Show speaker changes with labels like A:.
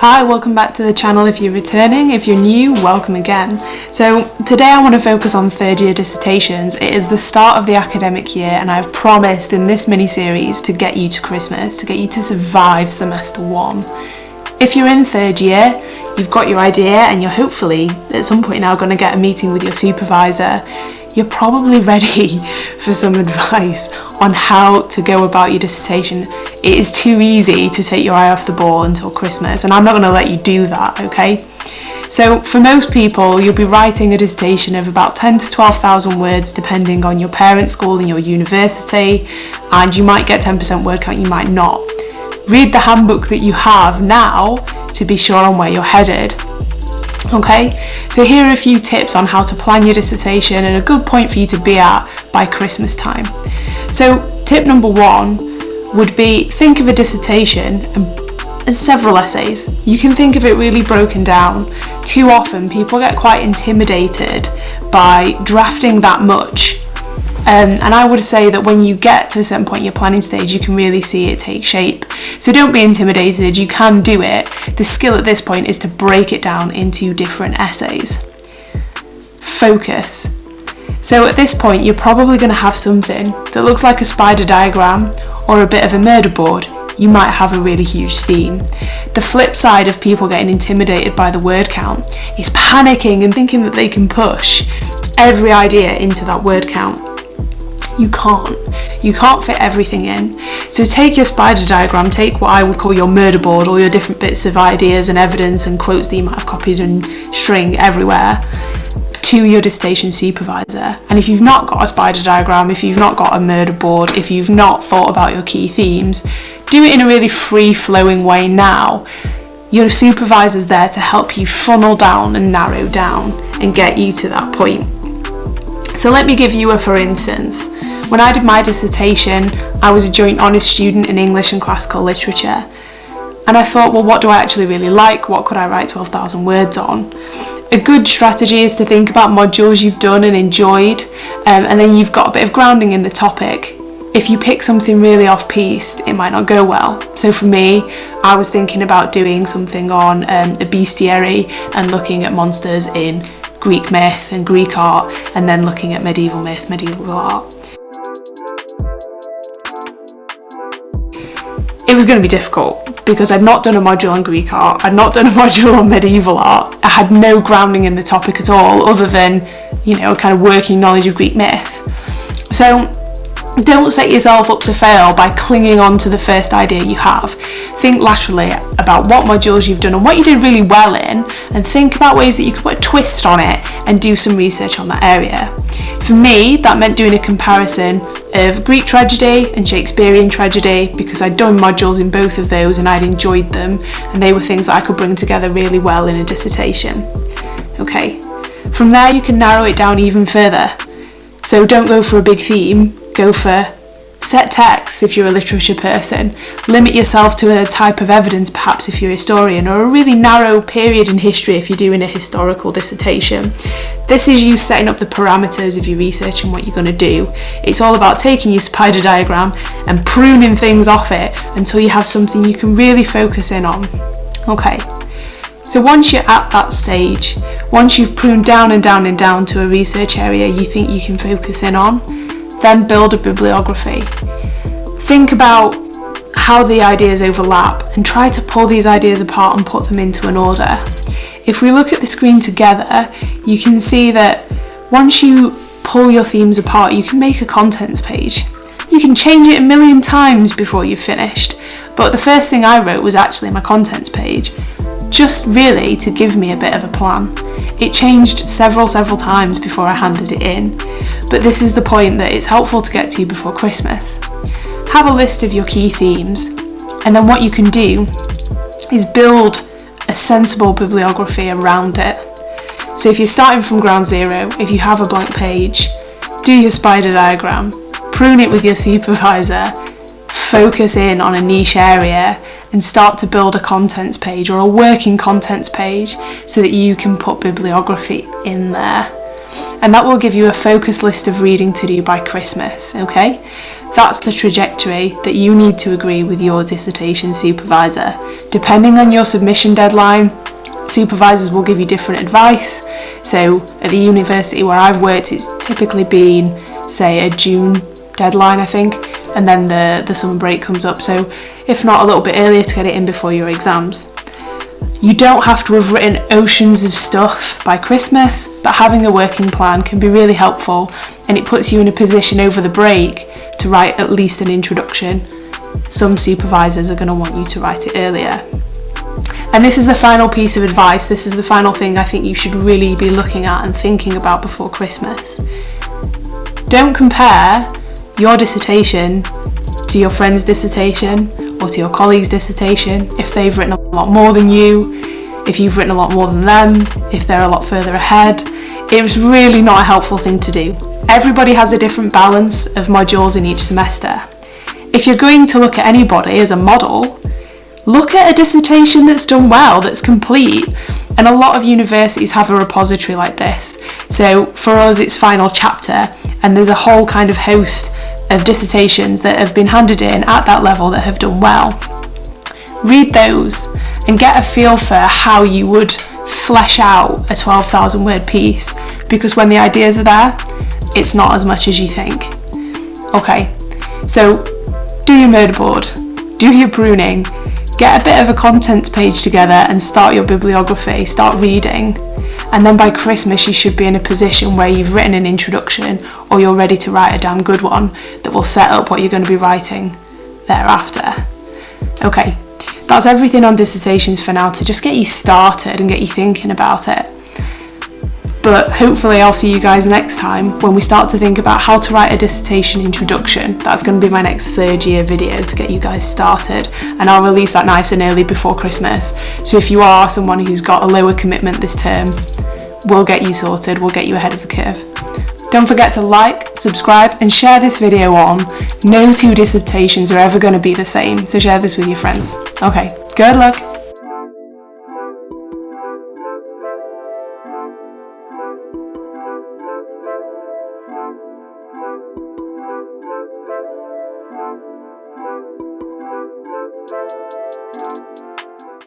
A: Hi, welcome back to the channel if you're returning. If you're new, welcome again. So today I want to focus on third year dissertations. It is the start of the academic year and I've promised in this mini-series to get you to Christmas, to get you to survive semester one. If you're in third year, you've got your idea and you're hopefully at some point now going to get a meeting with your supervisor. You're probably ready for some advice on how to go about your dissertation. It is too easy to take your eye off the ball until Christmas, and I'm not going to let you do that, okay? So for most people, you'll be writing a dissertation of about 10 to 12,000 words depending on your parent school and your university, and you might get 10% word count, you might not. Read the handbook that you have now to be sure on where you're headed. Okay, so here are a few tips on how to plan your dissertation and a good point for you to be at by Christmas time. So tip number one would be think of a dissertation as several essays. You can think of it really broken down. Too often people get quite intimidated by drafting that much. And I would say that when you get to a certain point in your planning stage, you can really see it take shape. So don't be intimidated, you can do it. The skill at this point is to break it down into different essays. Focus. So at this point, you're probably going to have something that looks like a spider diagram or a bit of a murder board. You might have a really huge theme. The flip side of people getting intimidated by the word count is panicking and thinking that they can push every idea into that word count. You can't fit everything in. So take your spider diagram, take what I would call your murder board, all your different bits of ideas and evidence and quotes that you might have copied and string everywhere, to your dissertation supervisor. And if you've not got a spider diagram, if you've not got a murder board, if you've not thought about your key themes, do it in a really free-flowing way now. Your supervisor's there to help you funnel down and narrow down and get you to that point. So let me give you a for instance. When I did my dissertation, I was a joint honours student in English and classical literature. And I thought, well, what do I actually really like? What could I write 12,000 words on? A good strategy is to think about modules you've done and enjoyed, and then you've got a bit of grounding in the topic. If you pick something really off-piste, it might not go well. So for me, I was thinking about doing something on a bestiary and looking at monsters in Greek myth and Greek art, and then looking at medieval myth, medieval art. It was going to be difficult because I'd not done a module on Greek art, I'd not done a module on medieval art, I had no grounding in the topic at all other than, a kind of working knowledge of Greek myth. So don't set yourself up to fail by clinging on to the first idea you have. Think laterally about what modules you've done and what you did really well in, and think about ways that you could put a twist on it and do some research on that area. For me, that meant doing a comparison of Greek tragedy and Shakespearean tragedy because I'd done modules in both of those and I'd enjoyed them, and they were things that I could bring together really well in a dissertation. Okay, from there you can narrow it down even further. So don't go for a big theme, go for set texts if you're a literature person. Limit yourself to a type of evidence perhaps if you're a historian, or a really narrow period in history if you're doing a historical dissertation. This is you setting up the parameters of your research and what you're going to do. It's all about taking your spider diagram and pruning things off it until you have something you can really focus in on. Okay, so once you're at that stage, once you've pruned down and down and down to a research area you think you can focus in on, then build a bibliography. Think about how the ideas overlap and try to pull these ideas apart and put them into an order. If we look at the screen together, you can see that once you pull your themes apart, you can make a contents page. You can change it a million times before you've finished, but the first thing I wrote was actually my contents page, just really to give me a bit of a plan. It changed several times before I handed it in, but this is the point that it's helpful to get to before Christmas. Have a list of your key themes, and then what you can do is build a sensible bibliography around it. So if you're starting from ground zero, if you have a blank page, do your spider diagram, prune it with your supervisor, focus in on a niche area, and start to build a contents page or a working contents page so that you can put bibliography in there. and that will give you a focused list of reading to do by Christmas, okay? That's the trajectory that you need to agree with your dissertation supervisor. Depending on your submission deadline, supervisors will give you different advice. So at the university where I've worked, it's typically been, say, a June deadline, I think, and then the summer break comes up, so if not a little bit earlier to get it in before your exams. You don't have to have written oceans of stuff by Christmas, but having a working plan can be really helpful, and it puts you in a position over the break to write at least an introduction. Some supervisors are going to want you to write it earlier. And this is the final piece of advice. This is the final thing I think you should really be looking at and thinking about before Christmas. Don't compare your dissertation to your friend's dissertation or to your colleague's dissertation if they've written a lot more than you, if you've written a lot more than them, if they're a lot further ahead. It's really not a helpful thing to do. Everybody has a different balance of modules in each semester. If you're going to look at anybody as a model, look at a dissertation that's done well, that's complete. And a lot of universities have a repository like this. So for us, it's final chapter, and there's a whole kind of host of dissertations that have been handed in at that level that have done well. Read those and get a feel for how you would flesh out a 12,000 word piece, because when the ideas are there, it's not as much as you think. Okay, so do your murder board, do your pruning, get a bit of a contents page together and start your bibliography, start reading, and then by Christmas you should be in a position where you've written an introduction, or you're ready to write a damn good one that will set up what you're going to be writing thereafter. Okay, that's everything on dissertations for now, to just get you started and get you thinking about it. But hopefully I'll see you guys next time when we start to think about how to write a dissertation introduction. That's going to be my next third year video to get you guys started, and I'll release that nice and early before Christmas. So if you are someone who's got a lower commitment this term, we'll get you sorted, we'll get you ahead of the curve. Don't forget to like, subscribe and share this video on. No two dissertations are ever going to be the same, so share this with your friends. Okay, good luck.